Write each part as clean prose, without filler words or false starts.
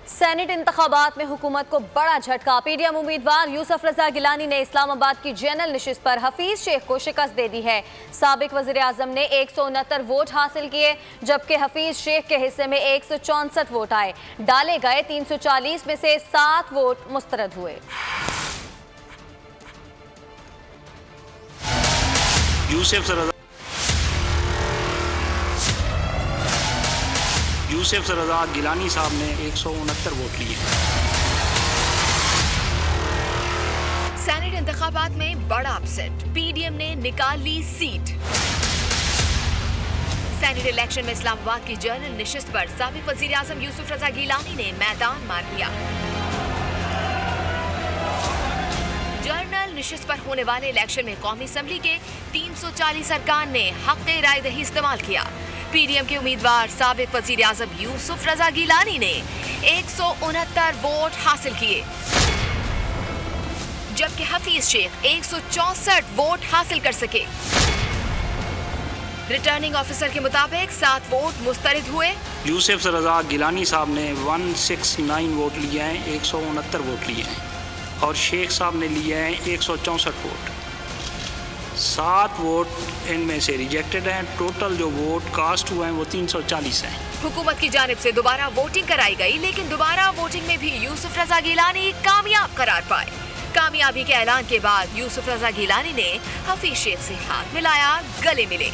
Senate इंतखाबात में हुकूमत को बड़ा झटका। पीडीएम उम्मीदवार यूसुफ रजा गिलानी ने इस्लामाबाद की जनरल नशिस्त पर हफीज शेख को शिकस्त दे दी है। साबिक वज़ीर आज़म ने 169 वोट हासिल किए, जबकि हफीज शेख के हिस्से में 164 वोट आए। डाले गए 340 में से 7 वोट मुस्तरद हुए। यूसुफ रजा गिलानी साहब ने 169 वोट लिए। सेनेट इंतखाबात में बड़ा अपसेट, पीडीएम ने निकाल ली सीट। सेनेट इलेक्शन में इस्लामाबाद की जनरल नशिस्त पर साबिक वज़ीर आज़म यूसुफ रजा गिलानी ने मैदान मार दिया। जनरल नशिस्त पर होने वाले इलेक्शन में कौमी असम्बली के 340 अरकान ने हक़ राय दही इस्तेमाल किया। पीडीएम के उम्मीदवार साबिक वज़ीर आज़म यूसुफ रजा गिलानी ने 169 वोट हासिल किए, जबकि हफीज शेख 164 वोट हासिल कर सके। रिटर्निंग ऑफिसर के मुताबिक 7 वोट मुस्तरद हुए। यूसुफ रजा गिलानी साहब ने 169 वोट लिए हैं, 169 वोट लिए हैं, और शेख साहब ने लिए हैं 164 वोट। 7 वोट इनमें से रिजेक्टेड हैं। टोटल जो वोट कास्ट हुए हैं वो 340 हैं। हुकूमत की जानिब से दोबारा वोटिंग कराई गई, लेकिन दोबारा वोटिंग में भी यूसुफ रजा गिलानी कामयाब करार पाए। कामयाबी के ऐलान के बाद यूसुफ रजा गिलानी ने हफीज शेख से हाथ मिलाया, गले मिले।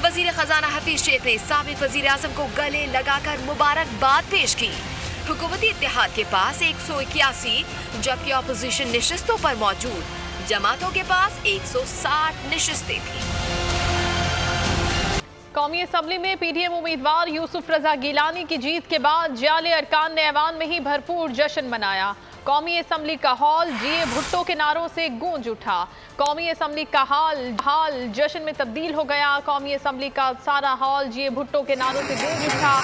वजीर खजाना हफीज शेख ने साबिक वजीर आजम को गले लगाकर मुबारकबाद पेश की। हुकूमती इत्तेहाद के पास 181, जबकि अपोजिशन नशिस्तों पर मौजूद जमातों के पास 160 नशिस्तें थी। कौमी असम्बली में पीडीएम उम्मीदवार यूसुफ रजा गिलानी की जीत के बाद जाले अरकान ने ऐवान में ही भरपूर जश्न मनाया। कौमी असम्बली का हॉल जीए भुट्टो के नारों से गूंज उठा। कौमी असम्बली का हाल जश्न में तब्दील हो गया। कौमी असम्बली का सारा हॉल जीए भुट्टो के नारों से गूंज उठा,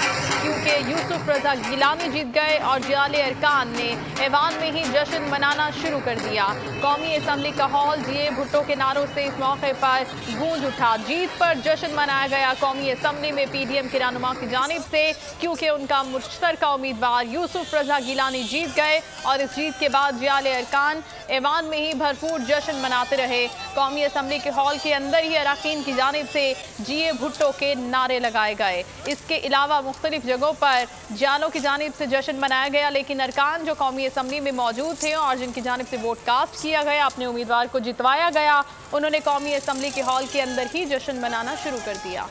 क्योंकि यूसुफ रजा गिलानी जीत गए और जाले अरकान ने ऐवान में ही जश्न मनाना शुरू कर दिया। कौमी असम्बली का हॉल जीए भुट्टो के नारों से इस मौके पर गूंज उठा। जीत पर जश्न मनाया गया कौमी असम्बली में पीडीएम के रहनुमा की जानिब से, क्योंकि उनका मुश्तरका उम्मीदवार यूसुफ रजा गिलानी जीत गए और इस जीत के बाद जाले अरकान ऐवान में ही भरपूर जश्न मनाते रहे। कौमी असम्बली के हॉल के अंदर ही अरकान की जानिब से जीए भुट्टो के नारे लगाए गए। इसके अलावा मुख्तलिफ जगहों पर जालों की जानिब से जश्न मनाया गया, लेकिन अरकान जो कौमी असम्बली में मौजूद थे और जिनकी जानिब से वोट कास्ट किया गया, अपने उम्मीदवार को जितवाया गया, उन्होंने कौमी असम्बली के हॉल के अंदर ही जश्न मनाना शुरू कर दिया।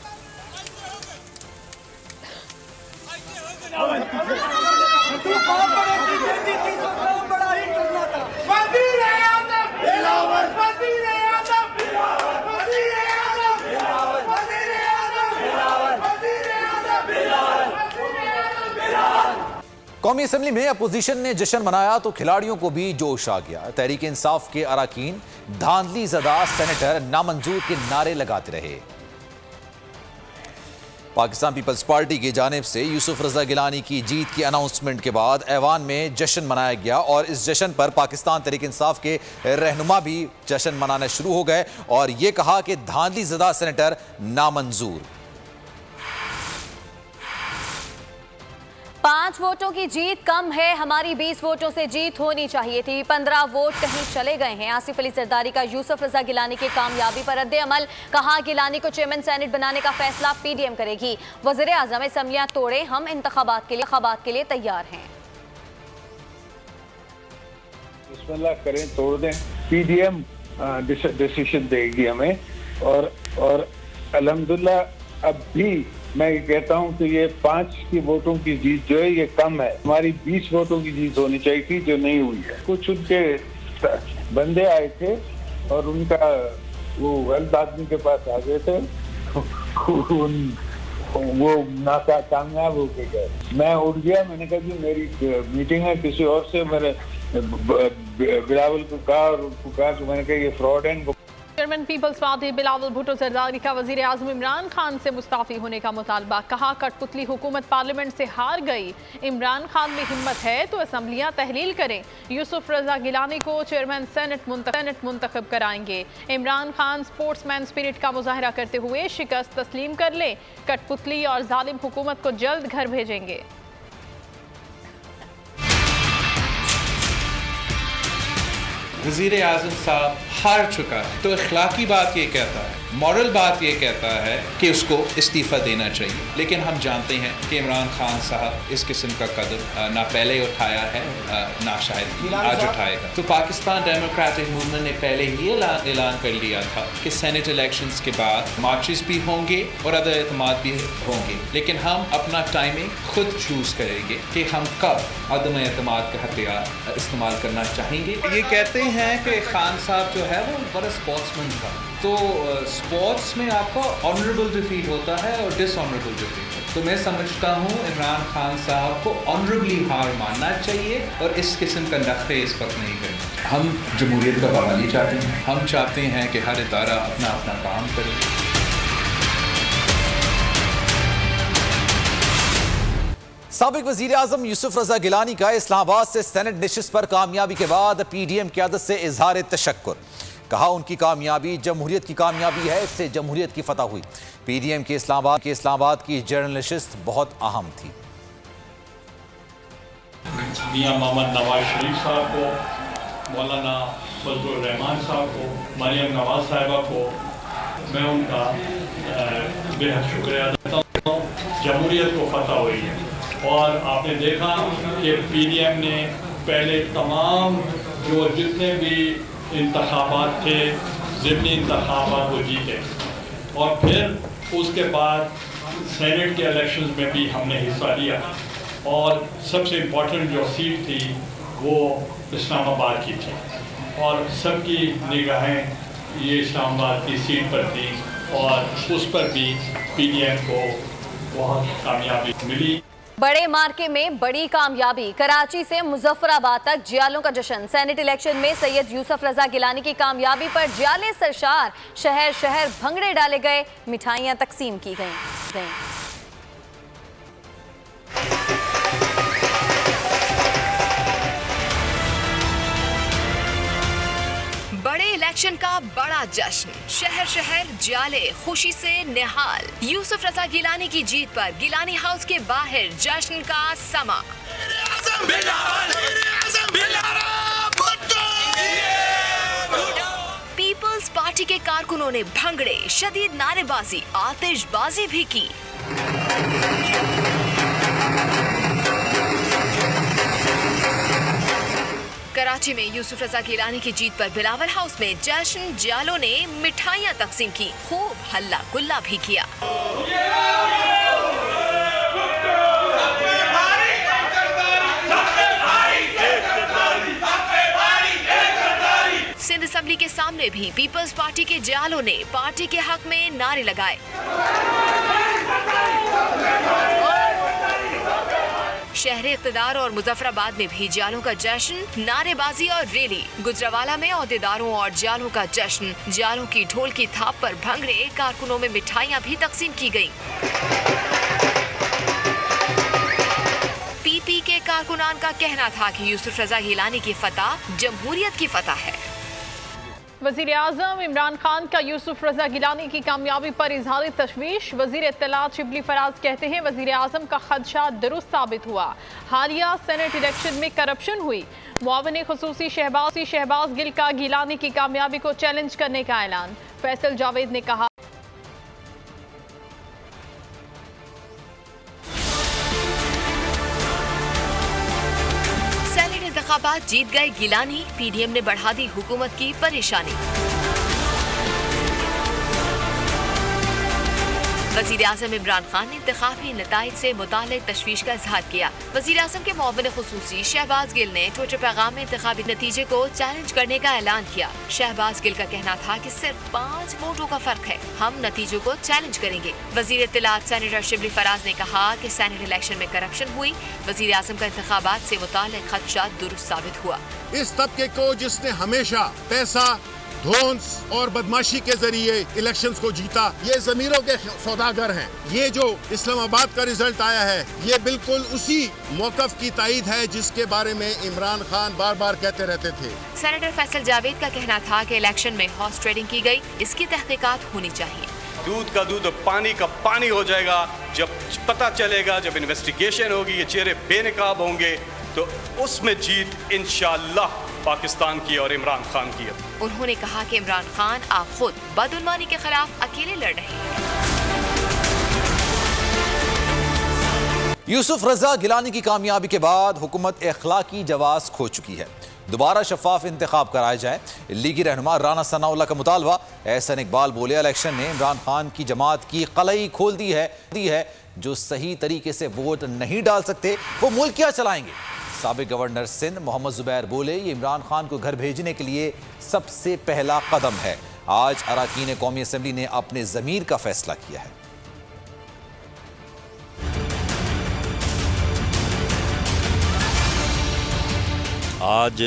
कौमी असम्बली में अपोजिशन ने जश्न मनाया तो खिलाड़ियों को भी जोश आ गया। तहरीक इंसाफ के अरकान धांधली ज़दा सेनेटर नामंजूर के नारे लगाते रहे। पाकिस्तान पीपल्स पार्टी की जानिब से यूसुफ रजा गिलानी की जीत की अनाउंसमेंट के बाद ऐवान में जश्न मनाया गया और इस जश्न पर पाकिस्तान तहरीक इंसाफ के रहनुमा भी जश्न मनाने शुरू हो गए और ये कहा कि धांधली ज़दा सेनेटर नामंजूर। 5 वोटों की जीत कम है, हमारी 20 वोटों से जीत होनी चाहिए थी। 15 वोट कहीं चले गए हैं। आसिफ अली जरदारी का यूसुफ रजा गिलानी की कामयाबी पर रद्द-ए-अमल। कहा गिलानी को चेयरमैन सेनेट बनाने का फैसला पीडीएम करेगी। वज़ीर आज़म असम्बलियां तोड़े, हम इंतखाबात के लिए तैयार हैं। बिस्मिल्लाह करें, तोड़ दें, पीडीएम डिसीजन देगी हमें। और अल्हम्दुलिल्लाह अब भी मैं ये कहता हूँ कि ये 5 की वोटों की जीत जो है ये कम है। हमारी 20 वोटों की जीत होनी चाहिए थी, जो नहीं हुई है। कुछ उनके बंदे आए थे और उनका वो गलत आदमी के पास आ गए थे, वो कामयाब होके गए। मैं उठ गया, मैंने कहा कि मेरी मीटिंग है किसी और से। मैंने बिलावल को कहा और उनको कहा कि मैंने कहा ये फ्रॉड है, इनको। चेयरमैन पीपल्स पार्टी बिलावल भुट्टो जरदारी का वजीर आज़म इमरान खान से मुस्ताफ़ी होने का मुतालबा। कहा कठपुतली हुकूमत पार्लियामेंट से हार गई, इमरान खान में हिम्मत है तो असम्बलियां तहलील करें। यूसुफ रजा गिलानी को चेयरमैन सेनेट मुंतखब कराएंगे। इमरान खान स्पोर्ट्समैन स्पिरिट का मुजाहरा करते हुए शिकस्त तस्लीम कर ले। कठपुतली और जालिम हुकूमत को जल्द घर भेजेंगे। वज़ीर आज़म साहब हार चुका है, तो अखलाकी बात ये कहता है, मॉरल बात ये कहता है कि उसको इस्तीफ़ा देना चाहिए। लेकिन हम जानते हैं कि इमरान खान साहब इस किस्म का कदम ना पहले उठाया है, ना शायद आज उठाएगा। तो पाकिस्तान डेमोक्रेटिक मूवमेंट ने पहले ही ऐलान कर लिया था कि सेनेट इलेक्शंस के बाद मार्चेस भी होंगे और अदर एतमाद भी होंगे, लेकिन हम अपना टाइमिंग खुद चूज़ करेंगे कि हम कब अदम एतमाद का हथियार इस्तेमाल करना चाहेंगे। ये कहते हैं कि खान साहब जो है वो बड़ा स्पोर्ट्समैन था, तो स्पोर्ट्स में आपका ऑनरेबल डिफीट होता है और डिसऑनरेबल डिफीट। तो मैं समझता हूँ इमरान खान साहब को ऑनरेबली हार मानना चाहिए और इस किस्म का नखरे इस वक्त नहीं करना। हम जमहूरियत का बहाली चाहते हैं, हम चाहते हैं कि हर इदारा अपना अपना काम करे। साबिक वज़ीर आज़म यूसुफ रज़ा गिलानी का इस्लामाबाद से सेनेट नशिस्त पर कामयाबी के बाद PDM क़यादत से इजहार तशक्कुर। कहा उनकी कामयाबी जमहूरियत की कामयाबी है, इससे जमहूरियत की फतह हुई। PDM के इस्लामाबाद की जनरल नशिस्त बहुत अहम थी। मियां मोहम्मद नवाज शरीफ साहब को, मौलाना फजलुर रहमान साहब को, मरियम नवाज साहिबा को मैं उनका बेहद शुक्रिया अदा करता हूँ। जमहूरियत को फतह हुई है और आपने देखा कि PDM ने पहले तमाम जो जितने भी इंतखाबात थे, ज़िमनी इंतखाबात, वो जीते और फिर उसके बाद सेनेट के इलेक्शंस में भी हमने हिस्सा लिया और सबसे इम्पोर्टेंट जो सीट थी वो इस्लामाबाद की थी और सबकी निगाहें ये इस्लामाबाद की सीट पर थी और उस पर भी PDM को बहुत कामयाबी मिली। बड़े मार्के में बड़ी कामयाबी, कराची से मुजफ्फराबाद तक जियालों का जश्न। सेनेट इलेक्शन में सैयद यूसुफ रज़ा गिलानी की कामयाबी पर जियाले सरशार, शहर शहर भंगड़े डाले गए, मिठाइयां तकसीम की गईं। बड़े इलेक्शन का बड़ा जश्न, शहर शहर जियाले खुशी से निहाल। यूसुफ रज़ा गिलानी की जीत पर गिलानी हाउस के बाहर जश्न का समा। पीपल्स पार्टी के कारकुनों ने भंगड़े, शदीद नारेबाजी, आतिशबाजी भी की। कराची में यूसुफ रज़ा गिलानी की जीत पर बिलावल हाउस में जश्न, जियालों ने मिठाइयां तकसीम की, खूब हल्ला गुल्ला भी किया। सिंध असेंबली के सामने भी पीपल्स पार्टी के जियालों ने पार्टी के हक में नारे लगाए। शहर इक़्तिदार और मुजफ्फराबाद में भी जियालों का जश्न, नारेबाजी और रैली। गुजरावाला में ओहदेदारों और जियालों का जश्न, जियालों की ढोल की थाप पर भंगड़े, कारकुनों में मिठाइयां भी तकसीम की गईं। PP के कारकुनान का कहना था कि यूसुफ रज़ा गिलानी की फतह जमहूरियत की फतह है। वज़ीर आज़म इमरान खान का यूसुफ रज़ा गिलानी की कामयाबी पर इजहार तशवीश। वज़ीर इत्तलात शिबली फराज कहते हैं वज़ीर आज़म का खदशा दुरुस्त साबित हुआ। हालिया सेनेट इलेक्शन में करप्शन हुई। मुआविन खुसूसी शहबाज गिल का गिलानी की कामयाबी को चैलेंज करने का ऐलान। फैसल जावेद ने कहा इंतखाबात जीत गए गिलानी, PDM ने बढ़ा दी हुकूमत की परेशानी। वज़ीर आज़म इमरान खान ने इंतखाबी नताइज से मुताल्लिक़ तशवीश का इज़हार किया। वज़ीर आज़म के मुआविन खुसूसी शहबाज गिल ने ट्विटर पैगाम में इंतखाबी नतीजे को चैलेंज करने का ऐलान किया। शहबाज गिल का कहना था कि सिर्फ 5 वोटों का फर्क है, हम नतीजों को चैलेंज करेंगे। वज़ीर इत्तलात सेनेटर शिबली फराज ने कहा कि सेनेट इलेक्शन में करप्शन हुई। वज़ीर आज़म का इंतखाबात से मुताल्लिक़ खदशा दुरुस्त साबित हुआ। इस तबके को जिसने हमेशा पैसा, धोंस और बदमाशी के जरिए इलेक्शंस को जीता, ये ज़मीरों के सौदागर हैं। ये जो इस्लामाबाद का रिजल्ट आया है, ये बिल्कुल उसी मौक़िफ़ की तायीद है जिसके बारे में इमरान खान बार बार कहते रहते थे। सेनेटर फैसल जावेद का कहना था कि इलेक्शन में हॉर्स ट्रेडिंग की गई, इसकी तहकीकात होनी चाहिए। दूध का दूध और पानी का पानी हो जाएगा जब पता चलेगा, जब इन्वेस्टिगेशन होगी, ये चेहरे बेनकाब होंगे, तो उसमें जीत इंशाअल्लाह पाकिस्तान की और इमरान खान की है। उन्होंने कहा कि इमरान खान आप खुद बदउनवानी के खिलाफ अकेले लड़ रहे हैं। यूसुफ रजा गिलानी की कामयाबी के बाद हुकूमत अखलाकी जवाब खो चुकी है। दोबारा शफाफ इंतखाब कराए जाए, लीगी रहनुमा राना सनाउल्लाह का मुतालबा। एहसन इकबाल बोले, इलेक्शन ने इमरान खान की जमात की कलई खोल दी है। जो सही तरीके से वोट नहीं डाल सकते वो मुल्क क्या चलाएंगे। साबिक गवर्नर सिंध मोहम्मद जुबैर बोले, ये इमरान खान को घर भेजने के लिए सबसे पहला कदम है। आज अरकान कौमी असम्बली ने अपने ज़मीर का फैसला किया है। आज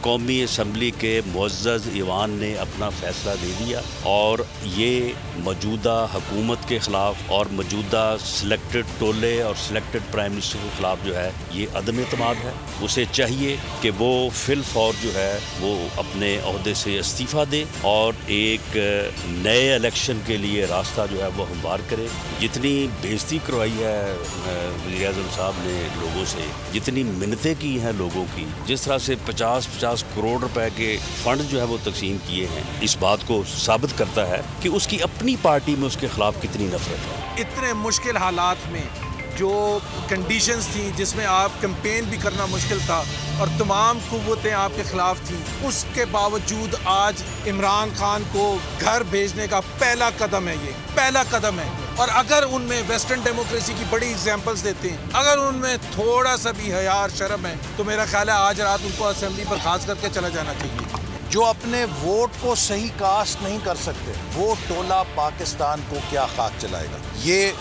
कौमी असम्बली के मुअज़्ज़ज़ ईवान ने अपना फ़ैसला दे दिया और ये मौजूदा हुकूमत के ख़िलाफ़ और मौजूदा सिलेक्टेड टोले और सिलेक्टेड प्राइम मिनिस्टर के ख़िलाफ़ जो है ये अदम एतमाद है। उसे चाहिए कि वो फिलफौर जो है वो अपने अहदे से इस्तीफ़ा दे और एक नए इलेक्शन के लिए रास्ता जो है वो हमवार करे। जितनी बेइज्जती करवाई है वज़ीर आज़म साहब ने लोगों से, जितनी मिन्नतें की हैं लोगों की, जिस तरह से 50-50 करोड़ रुपए के फंड जो है वो तकसीम किए हैं, इस बात को साबित करता है कि उसकी अपनी पार्टी में उसके खिलाफ कितनी नफरत है। इतने मुश्किल हालात में जो कंडीशंस थी जिसमें आप कैंपेन भी करना मुश्किल था और तमाम कुव्वतें आपके खिलाफ थी, उसके बावजूद आज इमरान खान को घर भेजने का पहला कदम है, ये पहला कदम है। और अगर उनमें वेस्टर्न डेमोक्रेसी की बड़ी एग्जांपल्स देते हैं, अगर उनमें थोड़ा सा भी हया शर्म है, तो मेरा ख्याल है आज रात उनको असेंबली पर खास करके चला जाना चाहिए। जो अपने वोट को सही कास्ट नहीं कर सकते, वो टोला पाकिस्तान को क्या खाक चलाएगा। ये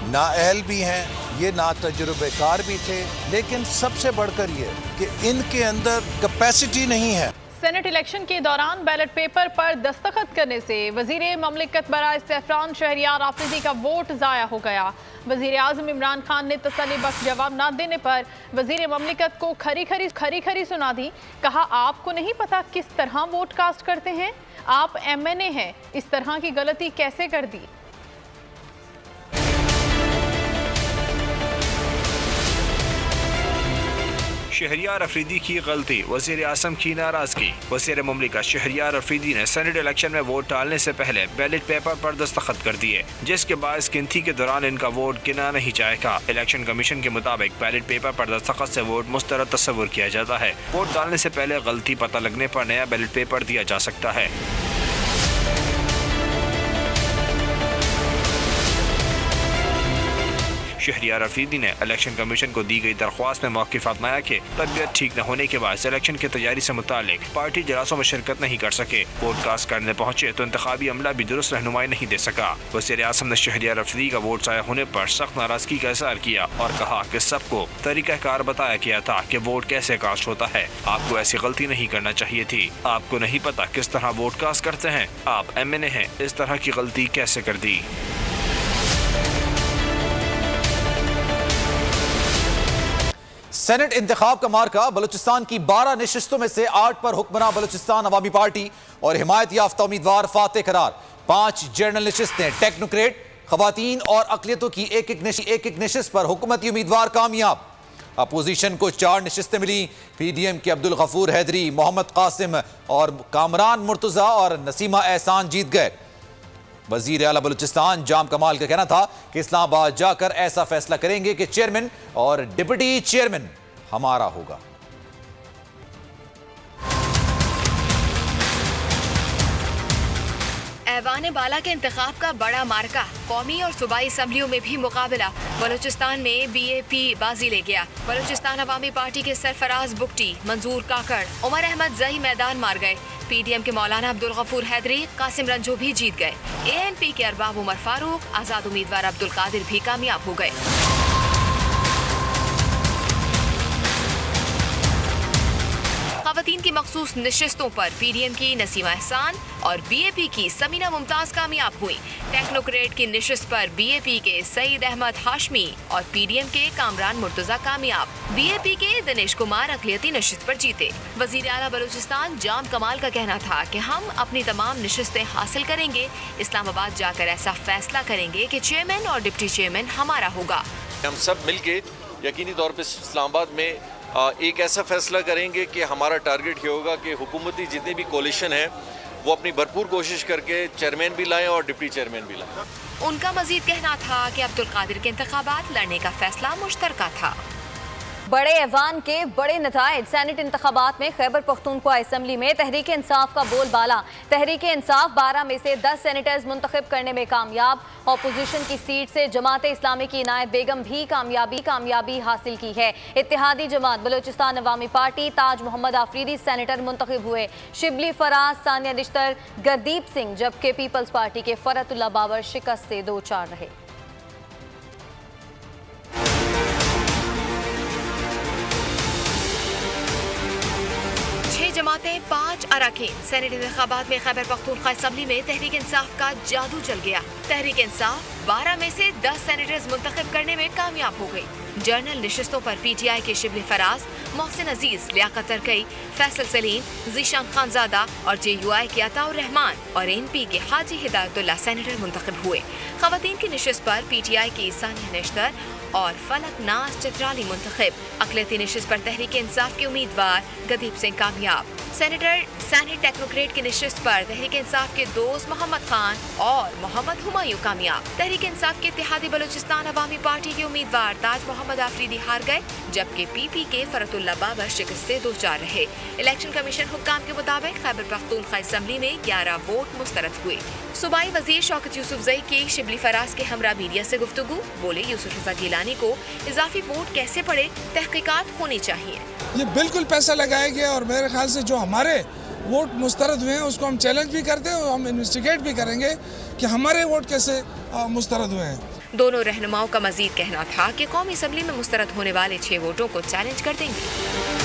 नाअहल भी हैं, ये ना तजुर्बेकार भी थे, लेकिन सबसे बढ़कर ये कि इनके अंदर कैपेसिटी नहीं है। सेनेट इलेक्शन के दौरान बैलेट पेपर पर दस्तखत करने से वजीर ममलिकत बराए सैफरान शहरियार आफरीदी का वोट ज़ाया हो गया। वजीर आज़म इमरान खान ने तसल्ली बख्श जवाब न देने पर वजीर ममलिकत को खरी खरी सुना दी। कहा, आपको नहीं पता किस तरह वोट कास्ट करते हैं, आप MNA हैं, इस तरह की गलती कैसे कर दी। शहरियार अफरीदी की गलती, वज़ीर आज़म की नाराजगी। वज़ीर मुमलिकत शहरियार अफरीदी ने सेनेट इलेक्शन में वोट डालने से पहले बैलेट पेपर पर दस्तखत कर दिए, जिसके बायस गिनती के दौरान इनका वोट गिना नहीं जाएगा। इलेक्शन कमीशन के मुताबिक बैलेट पेपर पर दस्तखत से वोट मुस्तरद तस्वुर किया जाता है। वोट डालने से पहले गलती पता लगने पर नया बैलेट पेपर दिया जा सकता है। शहरियार अफरीदी ने इलेक्शन कमीशन को दी गई दरख्वास्त में मौक़िफ़ अपनाया कि तबीयत ठीक न होने के बाद इलेक्शन की तैयारी से मुतालिक पार्टी जलासों में शिरकत नहीं कर सके। वोट कास्ट करने पहुंचे तो इंतखाबी अमला भी दुरुस्त रहनुमाई नहीं दे सका। वज़ीर आज़म ने शहरियार अफरीदी का वोट ज़ाया होने पर सख्त नाराजगी का इज़हार किया और कहा कि सबको तरीक़ाकार बताया गया था कि वोट कैसे कास्ट होता है। आपको ऐसी गलती नहीं करना चाहिए थी। आपको नहीं पता किस तरह वोट कास्ट करते हैं, आप MNA हैं, इस तरह की गलती कैसे कर दी। सेनेट इंतखाब का मार्का बलूचिस्तान की 12 नशिस्तों में से 8 पर हुक्मरान बलूचिस्तान अवामी पार्टी और हिमायत याफ्ता उम्मीदवार फातेह करार। 5 जनरल नशिस्तें टेक्नोक्रेट, खवातीन और अकलियतों की एक एक नशिस्त पर हुकूमती उम्मीदवार कामयाब। अपोजिशन को 4 नशिस्तें मिली। PDM के अब्दुल गफूर हैदरी, मोहम्मद कासिम और कामरान मुर्तज़ा और नसीमा एहसान जीत गए। वजीर आला बलूचिस्तान जाम कमाल का कहना था कि इस्लामाबाद जाकर ऐसा फैसला करेंगे कि चेयरमैन और डिप्टी चेयरमैन हमारा होगा। ऐवान बाला के इंतखाब का बड़ा मार्का, कौमी और सूबाई असम्बलियों में भी मुकाबला। बलूचिस्तान में BAP बाजी ले गया। बलूचिस्तान अवामी पार्टी के सरफराज बुगटी, मंजूर काकड़, उमर अहमद जही मैदान मार गए। PDM के मौलाना अब्दुल गफूर हैदरी, कासिम रंजो भी जीत गए। ANP के अरबाब उमर फारूक, आज़ाद उम्मीदवार अब्दुल कादिर भी कामयाब हो गए। खवातीन की मखसूस नशिस्तों पर PDM की नसीमा एहसान और BAP की समीना मुमताज कामयाब हुई। टेक्नोक्रेट की नशिस्त पर BAP के सईद अहमद हाशमी और PDM के कामरान मुर्तजा कामयाब। BAP के दिनेश कुमार अकलियती नशिस्त पर जीते। वजीर आला बलूचिस्तान जाम कमाल का कहना था कि हम अपनी तमाम नशिस्तें हासिल करेंगे, इस्लामाबाद जाकर ऐसा फैसला करेंगे कि चेयरमैन और डिप्टी चेयरमैन हमारा होगा। हम सब मिलके यकीनी तौर पर इस्लामाबाद में एक ऐसा फैसला करेंगे कि हमारा टारगेट ये होगा कि हुकूमती जितने भी कोलिशन है वो अपनी भरपूर कोशिश करके चेयरमैन भी लाएं और डिप्टी चेयरमैन भी लाएं। उनका मजीद कहना था कि अब्दुल कादिर के इंतखाबात लड़ने का फैसला मुश्तरका था। बड़े ऐवान के बड़े नताइज। सेनेट इंतखाबात में खैबर पख्तूनख्वा असम्बली में तहरीक इंसाफ का बोलबाला। तहरीक इंसाफ 12 में से 10 सेनेटर्स मुंतखब करने में कामयाब। ऑपोजिशन की सीट से जमात इस्लामी की इनायत बेगम भी कामयाबी हासिल की है। इत्तेहादी जमात बलोचिस्तान अवामी पार्टी ताज मोहम्मद आफरीदी सेनेटर मुंतखब हुए। शिबली फराज, सानिया निश्तर, गुरदीप सिंह, जबकि पीपल्स पार्टी के फरतुल्ला बाबर शिकस्त से 2-4 रहे। जमातें 5 अरकान। सेनेट इंतखाबात में खैबर पख्तूनख्वा असम्बली में तहरीक इंसाफ का जादू चल गया। तहरीक इंसाफ 12 में से 10 सेनेटर्स मुंतखब करने में कामयाब हो गई। जर्नल नशिस्तों पर PTI के शिबली फराज, मोहसिन अजीज, लियाकत तरकई, फैसल सलीम, जीशान खानजादा और JUI के अताउर रहमान और NP के हाजी हिदायतुल्लाह सेनेटर मुंतखब हुए। खवातीन की नशिस्त पर PTI की सानिया निश्तर और फलक नाज चित्राली मुंतखब। अक़लियती नशिस्त पर तहरीक इंसाफ के उम्मीदवार गुरदीप सिंह कामयाब। सेनेट टेक्नोक्रेट की नशिस्त पर तहरीक इंसाफ के दोस्त मोहम्मद खान और मोहम्मद हुमायूं कामयाब। तहरीक इंसाफ के इत्तेहादी बलोचिस्तान अवामी पार्टी के उम्मीदवार ताज मोहम्मद आफरीदी हार गए, जबकि PP के फरतुल्ला बाबर शिकस्त से 2-4 रहे। इलेक्शन कमीशन हुक्काम के मुताबिक खैबर पख्तूनख्वा असम्बली में 11 वोट मुस्तरद हुए। सूबाई वजीर शौकत यूसुफजई की शिबली फराज के हमरा मीडिया से गुफ्तगू। बोले, यूसुफ रज़ा गिलानी को इजाफी वोट कैसे पड़े, तहकीकात होनी चाहिए। ये बिल्कुल पैसा लगाया गया और मेरे ख्याल से जो हमारे वोट मुस्तरद हुए हैं उसको हम चैलेंज भी करते हैं और हम इन्वेस्टिगेट भी करेंगे कि हमारे वोट कैसे मुस्तरद हुए हैं। दोनों रहनुमाओं का मजीद कहना था कि कौमी असम्बली में मुस्तरद होने वाले 6 वोटों को चैलेंज कर देंगे।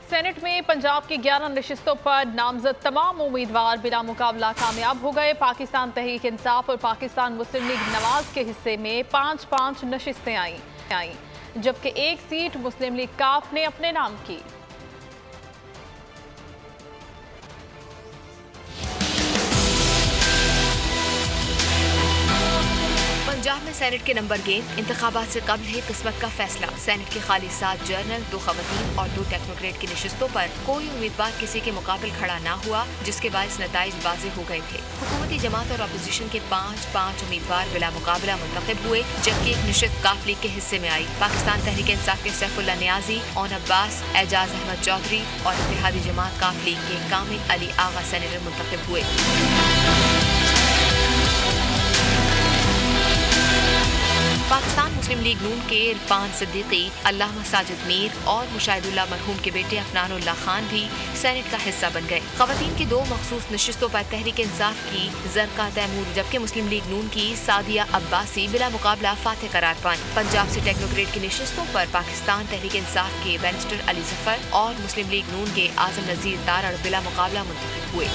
सेनेट में पंजाब की 11 नशिस्तों पर नामजद तमाम उम्मीदवार बिला मुकाबला कामयाब हो गए। पाकिस्तान तहरीक इंसाफ और पाकिस्तान मुस्लिम लीग नवाज के हिस्से में 5-5 नशिस्तें आई, जबकि एक सीट मुस्लिम लीग काफ ने अपने नाम की। पंजाब में सेनेट के नंबर गेम। इंतखाबात से कबल है किस्मत का फैसला। सेनेट के खाली 7 जर्नल, 2 खवातीन और 2 टेक्नोक्रेट की नशिस्तों पर कोई उम्मीदवार किसी के मुकाबले खड़ा ना हुआ, जिसके बायस नताइज वाज़ेह हो गए थे। हुकूमती जमात और अपोजिशन के 5-5 उम्मीदवार बिला मुकाबला मुंतखब हुए, जबकि एक नशिस्त काफ लीग के हिस्से में आई। पाकिस्तान तहरीक इंसाफ के सैफुल्लाह नियाजी, ओन अब्बास, एजाज अहमद चौधरी और इत्तेहादी जमात काफ लीग के कामिल अली आगा सेनेटर मुंतखब हुए। पाकिस्तान मुस्लिम लीग नून के इरफान सिद्दीकी, अल्लामा साजिद मीर और मुशाहिदुल्लाह मरहूम के बेटे अफनानुल्लाह खान भी सेनेट का हिस्सा बन गए। खवातीन की 2 मखसूस नशिस्तों पर तहरीक इंसाफ की जरका तैमूर, जबकि मुस्लिम लीग नून की सादिया अब्बासी बिला मुकाबला फातेह करार पाई। पंजाब से टेक्नोक्रेट की नशिस्तों पर पाकिस्तान तहरीक इंसाफ के बैरिस्टर अली जफर और मुस्लिम लीग नून के आजम नजीर तारड़ बिला मुकाबला मुंतखब हुए।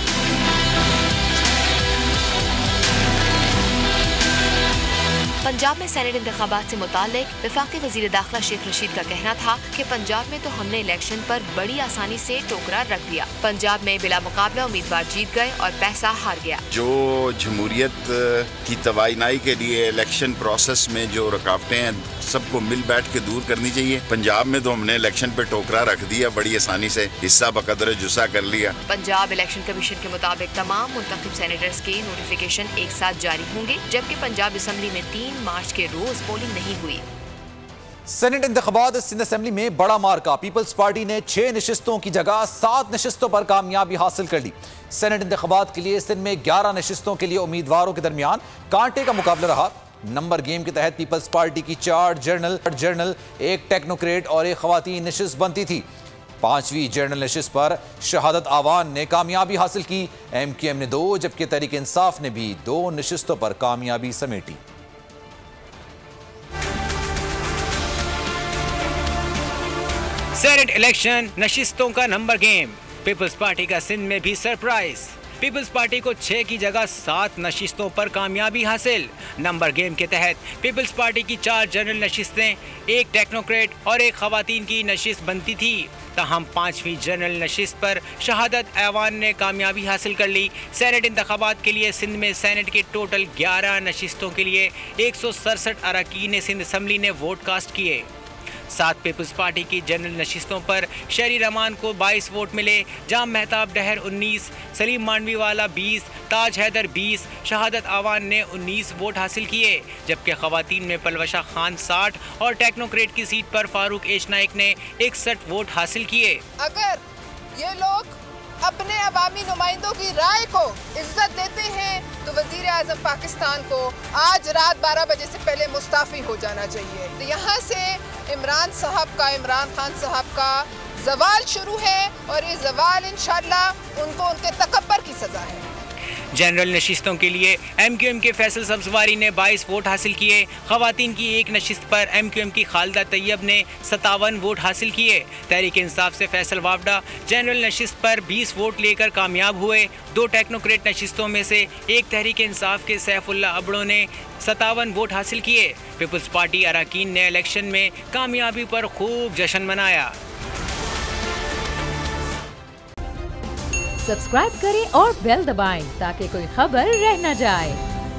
पंजाब में सेनेट इंतखाबात से मुताल्लिक वफाकी वजीर दाखिला शेख रशीद का कहना था कि पंजाब में तो हमने इलेक्शन पर बड़ी आसानी से टोकरा रख दिया। पंजाब में बिला मुकाबला उम्मीदवार जीत गए और पैसा हार गया। जो जमहूरियत की तवानाई के लिए इलेक्शन प्रोसेस में जो रुकावटें हैं, सबको मिल बैठ के दूर करनी चाहिए। पंजाब में तो हमने इलेक्शन पे टोकरा रख दिया, बड़ी आसानी से हिस्सा बकदर जुस्सा कर लिया। पंजाब इलेक्शन कमीशन के मुताबिक तमाम मुंतखब सेनेटर्स के नोटिफिकेशन एक साथ जारी होंगे, जबकि पंजाब असम्बली में 3 मार्च के रोज पोलिंग नहीं हुई। सेनेट इंतखाबात सिंध असेंबली में बड़ा मार्का। पीपल्स पार्टी ने 6 नशिस्तों की जगह 7 नशिस्तों पर कामयाबी हासिल कर ली। सेनेट इंतखाबात के लिए सिंध में 11 नशिस्तों के लिए उम्मीदवारों के दरमियान कांटे का मुकाबला रहा। नंबर गेम के तहत पीपल्स पार्टी की 4 जर्नल, 1 टेक्नोक्रेट और 1 खवातीन नशिस्त बनती थी। 5वीं जर्नल नशिस्त पर शहादत आवान ने कामयाबी हासिल की। MQM ने 2 जबकि तहरीक इंसाफ ने भी 2 नशिस्तों पर कामयाबी समेटी। सेनेट इलेक्शन नशिस्तों का नंबर गेम। पीपल्स पार्टी का सिंध में भी सरप्राइज। पीपल्स पार्टी को 6 की जगह 7 नशिस्तों पर कामयाबी हासिल। नंबर गेम के तहत पीपल्स पार्टी की 4 जनरल नशिस्तें, 1 टेक्नोक्रेट और 1 खवातीन की नशिस्त बनती थी। ताहम 5वीं जनरल नशिस्त पर शहादत ऐवान ने कामयाबी हासिल कर ली। सेनेट इंतखाबात के लिए सिंध में सेनेट के टोटल 11 नशिस्तों के लिए 167 अरकान सिंध असम्बली ने वोट कास्ट किए। 7 पीपल्स पार्टी की जनरल नशिस्तों पर शहरी रहमान को 22 वोट मिले। जाम मेहताब डहर 19, सलीम मांडवीवाला 20, ताज हैदर 20, शहादत आवान ने 19 वोट हासिल किए, जबकि खवातीन में पलवशा खान 60 और टेक्नोक्रेट की सीट पर फारूक एच नाइक ने 61 वोट हासिल किए। अगर ये लोग अपने अवामी नुमाइंदों की राय को इज्जत देते हैं तो वजीर आज़म पाकिस्तान को आज रात 12 बजे से पहले मुस्ताफ़ी हो जाना चाहिए। तो यहाँ से इमरान खान साहब का जवाल शुरू है और ये जवाल इंशाअल्लाह उनको उनके तकब्बर की सज़ा है। जनरल नशिस्तों के लिए MQM के फैसल सब्जवारी ने 22 वोट हासिल किए। खवातीन की एक नशिस्त पर MQM की खालिदा तैयब ने 57 वोट हासिल किए। तहरीक इंसाफ से फैसल वावडा जनरल नशिस्त पर 20 वोट लेकर कामयाब हुए। 2 टेक्नोक्रेट नशिस्तों में से एक तहरीक इंसाफ के सैफुल्ला अबड़ो ने 57 वोट हासिल किए। पीपल्स पार्टी अरकान ने इलेक्शन में कामयाबी पर खूब जश्न मनाया। सब्सक्राइब करें और बेल दबाएं ताकि कोई खबर रह न जाए।